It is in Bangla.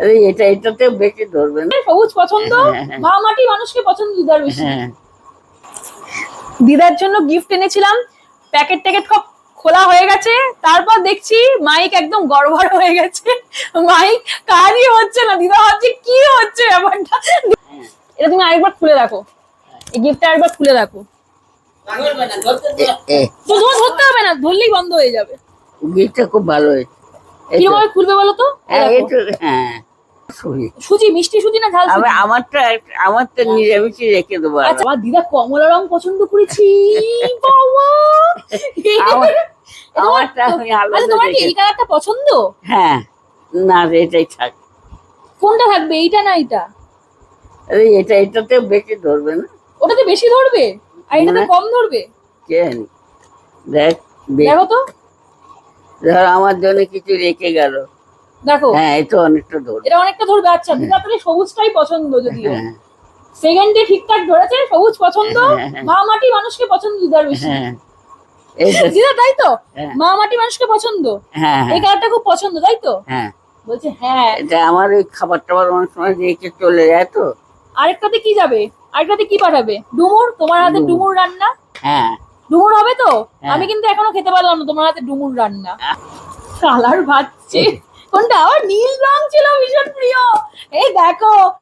আরে এটাতে বেশি ধরবে না। সবুজ পছন্দ, মা মাটি মানুষকে পছন্দ দিদার বেশি। দিদার জন্য গিফট এনেছিলাম, প্যাকেট ট্যাকেট সব খোলা হয়ে গেছে, তারপর দেখছি মাইক একদম গড়বড় হয়ে গেছে, মাইক কাজই হচ্ছে না। দিদা ভাবছে কি হচ্ছে ব্যাপারটা। এটা তুমি আরেকবার খুলে রাখো, এই গিফটটা আরেকবার খুলে রাখো। তোমার ধরতে হবে না, ধরলেই বন্ধ হয়ে যাবে। গিফটটা খুব ভালো হয়েছে। কিরকম খুলবে বলো তো? সুজি, মিষ্টি সুজি না ঝাল সুজি? আমারটা নিরামিষই রেখে দেবো। আচ্ছা, আমার দিদা কমলা রং পছন্দ করেছি। বাবা, তোমার কি এই কালারটা পছন্দ? হ্যাঁ, না এটাই থাক। কোনটা থাকবে, এইটা না এইটা? আরে এটাতে বেশি ধরবে না। ওটাতে বেশি ধরবে আর এটাতে কম ধরবে। দেখো তো, ধর আমার জন্য কিছু রেখে গেল। দেখো, হ্যাঁ, এটা অনেকটা ধরবে। এটা অনেকটা ধরবে। আচ্ছা, দিদা তাহলে সবুজটাই পছন্দ। যদিও সেকেন্ডে ঠিকঠাক ধরেছে, সবুজ পছন্দ, মা মাটি মানুষকে পছন্দ দিদার বেশি। দিদা তাই তো, মা মাটি মানুষকে পছন্দ, এই কালারটা খুব পছন্দ, তাই তো? বলছে হ্যাঁ। এটা আমার ওই খাবার টাবার অনেক সময় রেখে চলে যায় তো। আরেকটাতে কি যাবে? আরেকটাতে কি পাঠাবে? ডুমুর, তোমার হাতে ডুমুর রান্না। হ্যাঁ, ডুমুর হবে তো? আমি কিন্তু এখনো খেতে পারলাম না তোমার হাতে ডুমুর রান্না। কালার ভাজছে কোনটা? আমার নীল রং ছিল ভীষণ প্রিয়। এই দেখো,